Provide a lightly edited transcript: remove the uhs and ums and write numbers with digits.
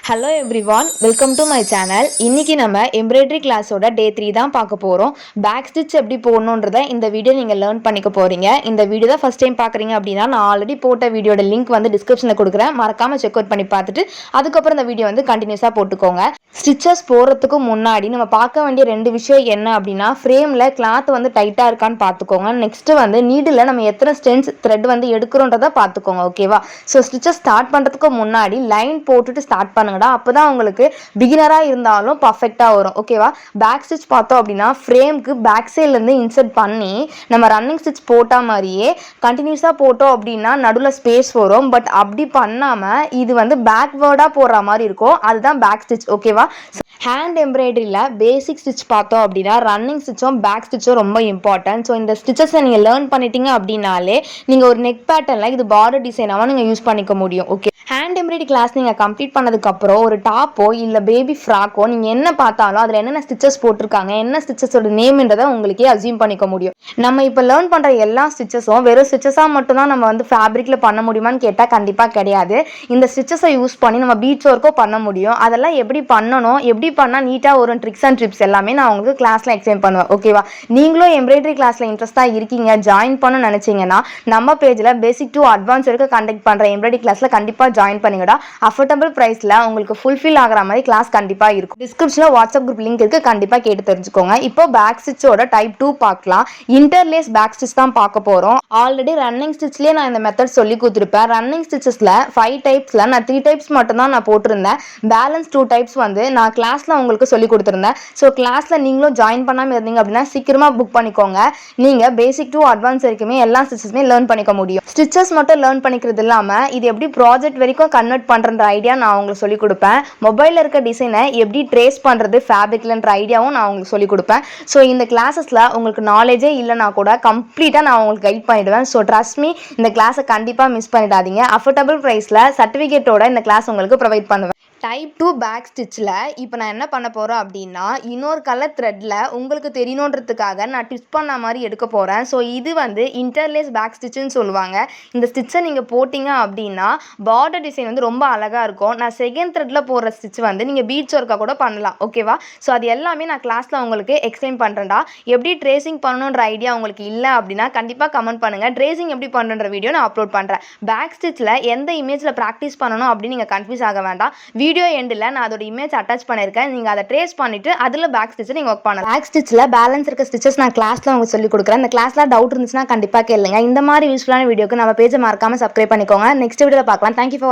Hello everyone, welcome to my channel. இன்னைக்கு நம்ம embroidery கிளாஸோட டே 3 தான் பார்க்க போகிறோம். பேக் ஸ்டிச் எப்படி போடணுன்றத இந்த வீடியோ நீங்கள் லேர்ன் பண்ணிக்க போகிறீங்க. இந்த வீடியோ தான் ஃபஸ்ட் டைம் பார்க்குறீங்க அப்படின்னா நான் ஆல்ரெடி போட்ட வீடியோட லிங்க் வந்து டிஸ்கிரிப்ஷனில் கொடுக்குறேன். மறக்காமல் செக் அவுட் பண்ணி பார்த்துட்டு அதுக்கப்புறம் இந்த வீடியோ வந்து கண்டினியூஸாக போட்டுக்கோங்க. ஸ்டிச்சஸ் போகிறதுக்கு முன்னாடி நம்ம பார்க்க வேண்டிய 2 விஷயம் என்ன அப்படின்னா, ஃப்ரேமில் கிளாத் வந்து டைட்டாக இருக்கான்னு பார்த்துக்கோங்க. நெக்ஸ்ட்டு வந்து நீடில் நம்ம எத்தனை ஸ்டென்ஸ் த்ரெட் வந்து எடுக்கிறோன்றதை பார்த்துக்கோங்க. ஓகேவா? ஸோ ஸ்டிச்சஸ் ஸ்டார்ட் பண்ணுறதுக்கு முன்னாடி லைன் போட்டுட்டு ஸ்டார்ட் பண்ணுங்க. அப்பதான் உங்களுக்கு பிகினரா இருந்தாலும் பர்ஃபெக்ட்டா வரும். ஓகேவா? பேக் ஸ்டிச் பார்த்தோம் அப்படின்னா ஃப்ரேம்க்கு பேக் சைட்ல இருந்து இன்சர்ட் பண்ணி நம்ம ரன்னிங் ஸ்டிச் போட்ட மாதிரியே கண்டினியூஸா போட்டோம் அப்படின்னா நடுவில் ஸ்பேஸ் வரும். பட் அப்படி பண்ணாம இது வந்து பேக்வேர்டா போடுற மாதிரி இருக்கும். அதுதான் பேக் ஸ்டிச். ஓகேவா? ஹேண்ட் எம்ப்ராய்டரியில் பேசிக் ஸ்டிச் பார்த்தோம் அப்படின்னா ரன்னிங் ஸ்டிச்சும் பேக் ஸ்டிச்சும் ரொம்ப இம்பார்ட்டன்ட். ஸோ இந்த ஸ்டிச்சஸை நீங்கள் லேர்ன் பண்ணிட்டீங்க அப்படின்னாலே நீங்கள் ஒரு நெக் பேட்டர்னில் இது பார்டர் டிசைனாகவும் நீங்கள் யூஸ் பண்ணிக்க முடியும். ஓகே, ஹேண்ட் எம்ப்ராய்டரி கிளாஸ் நீங்கள் கம்ப்ளீட் பண்ணதுக்கப்புறம் ஒரு டாப்போ இல்லை பேபி ஃப்ராக்கோ நீங்கள் என்ன பார்த்தாலும் அதில் என்னென்ன ஸ்டிச்சஸ் போட்டிருக்காங்க, என்ன ஸ்டிச்சஸோட நேம்ன்றதை உங்களுக்கே அசியூம் பண்ணிக்க முடியும். நம்ம இப்போ லேர்ன் பண்ணுற எல்லா ஸ்டிச்சஸும் வெறும் ஸ்டிச்சஸாக மட்டும்தான் நம்ம வந்து ஃபேப்ரிக்கில் பண்ண முடியுமான்னு கேட்டால் கண்டிப்பாக கிடையாது. இந்த ஸ்டிச்சஸை யூஸ் பண்ணி நம்ம பீட்ஸ் ஒர்க்கோ பண்ண முடியும். அதெல்லாம் எப்படி பண்ணணும், எப்படி பண்ணால் நீட்டாக வரும், ட்ரிக்ஸ் அண்ட் ட்ரிப்ஸ் எல்லாமே நான் உங்களுக்கு கிளாஸில் எக்ஸ்பிளைன் பண்ணுவேன். ஓகேவா? நீங்களும் எம்ப்ராய்டரி கிளாஸில் இன்ட்ரெஸ்ட்டாக இருக்கீங்க, ஜாயின் பண்ணணும்னு நினச்சிங்கன்னா நம்ம பேஜில் பேசிக் டு அட்வான்ஸ் வரைக்கும் கண்டக்ட் பண்ணுற எம்ப்ராய்டரி கிளாஸில் கண்டிப்பாக ஜாயின் பண்ணிங்கடா. அஃபோர்டபுள் ப்ரைஸில் உங்களுக்கு ஃபுல்ஃபில் ஆகிற மாதிரி கிளாஸ் கண்டிப்பாக இருக்கும். டிஸ்கிரிப்ஷனில் வாட்ஸ்அப் குரூப் லிங்க் இருக்குது, கண்டிப்பாக கேட்டு தெரிஞ்சுக்கோங்க. இப்போ பேக் ஸ்டிச்சோட டைப் 2 பார்க்கலாம். இன்டர்லேஸ் பேக் ஸ்டிச் தான் பார்க்க போகிறோம். ஆல்ரெடி ரன்னிங் ஸ்டிச்லேயே நான் இந்த மெத்தட் சொல்லி கொடுத்துருப்பேன். ரன்னிங் ஸ்டிச்சஸில் 5 டைப்ஸில் நான் 3 டைப்ஸ் மட்டும் தான் நான் போட்டிருந்தேன். பேலன்ஸ் 2 டைப்ஸ் வந்து நான் கிளாஸில் உங்களுக்கு சொல்லி கொடுத்துருந்தேன். ஸோ கிளாஸில் நீங்களும் ஜாயின் பண்ணாமல் இருந்தீங்க அப்படின்னா சீக்கிரமாக புக் பண்ணிக்கோங்க. நீங்கள் பேசிக் டு அட்வான்ஸ் வரைக்குமே எல்லா ஸ்டிச்சஸுமே லேர்ன் பண்ணிக்க முடியும். ஸ்டிச்சஸ் மட்டும் லேர்ன் பண்ணிக்கிறது இல்லாமல் இது எப்படி ப்ராஜெக்ட் வரைக்கும் கன்வெர்ட் பண்ணுற ஐடியா நான் உங்களுக்கு சொல்லிக் கொடுப்பேன். மொபைலில் இருக்க டிசைனை எப்படி ட்ரேஸ் பண்ணுறது ஃபேப்ரிக்லன்ற ஐடியாவும் நான் உங்களுக்கு சொல்லிக் கொடுப்பேன். ஸோ இந்த கிளாஸஸில் உங்களுக்கு நாலேஜே இல்லைனா கூட கம்ப்ளீட்டாக நான் உங்களுக்கு கைட் பண்ணிவிடுவேன். ஸோ ட்ரஸ்ட் மீ, இந்த கிளாஸை கண்டிப்பாக மிஸ் பண்ணிடாதீங்க. அஃபோர்டபுள் ப்ரைஸில் சர்டிஃபிகேட்டோட இந்த கிளாஸ் உங்களுக்கு ப்ரொவைட் பண்ணுவேன். டைப் 2 பேக் ஸ்டிச்சில் இப்போ நான் என்ன பண்ண போகிறேன் அப்படின்னா, இன்னொரு கலர் த்ரெட்டில் உங்களுக்கு தெரியணுன்றதுக்காக நான் டிச் பண்ண மாதிரி எடுக்க போகிறேன். ஸோ இது வந்து இன்டர்லேஸ் பேக் ஸ்டிச்சுன்னு சொல்லுவாங்க. இந்த ஸ்டிச்சை நீங்கள் போட்டிங்க அப்படின்னா பார்டர் டிசைன் வந்து ரொம்ப அழகாக இருக்கும். நான் செகண்ட் த்ரெட்டில் போடுற ஸ்டிச் வந்து நீங்கள் பீட்ஸ் ஒர்க்காக கூட பண்ணலாம். ஓகேவா? ஸோ அது எல்லாமே நான் கிளாஸில் உங்களுக்கு எக்ஸ்பிளைன் பண்ணுறேன்டா. எப்படி ட்ரேசிங் பண்ணணுன்ற ஐடியா உங்களுக்கு இல்லை அப்படின்னா கண்டிப்பாக கமெண்ட் பண்ணுங்கள். ட்ரேசிங் எப்படி பண்ணுற வீடியோ நான் அப்லோட் பண்ணுறேன். பேக் ஸ்டிச்சில் எந்த இமேஜில் ப்ராக்டிஸ் பண்ணணும் அப்படின்னு நீங்கள் கன்ஃபியூஸ் ஆக வேண்டாம். வீடியோ எண்டில் நான் அதோட இமேஜ் அட்டாச் பண்ணியிருக்கேன். நீங்கள் அதை ட்ரேஸ் பண்ணிவிட்டு அதில் பேக் ஸ்டிச்சை நீங்கள் ஒர்க் பண்ணலாம். பேக் ஸ்டிச்சில் பேலன்ஸ் இருக்க ஸ்டிச்சஸ் நான் கிளாஸில் உங்களுக்கு சொல்லிக் கொடுக்குறேன். இந்த கிளாஸில் டவுட் இருந்துச்சுன்னா கண்டிப்பாக கேளுங்க. இந்த மாதிரி யூஸ்ஃபுல்லான வீடியோக்கு நம்ம பேஜை மறக்காமல் சப்ஸ்கிரைப் பண்ணிக்கோங்க. நெக்ஸ்ட் வீடியோவில் பார்க்கலாம். தேங்க்யூ ஃபார் வாட்சிங்.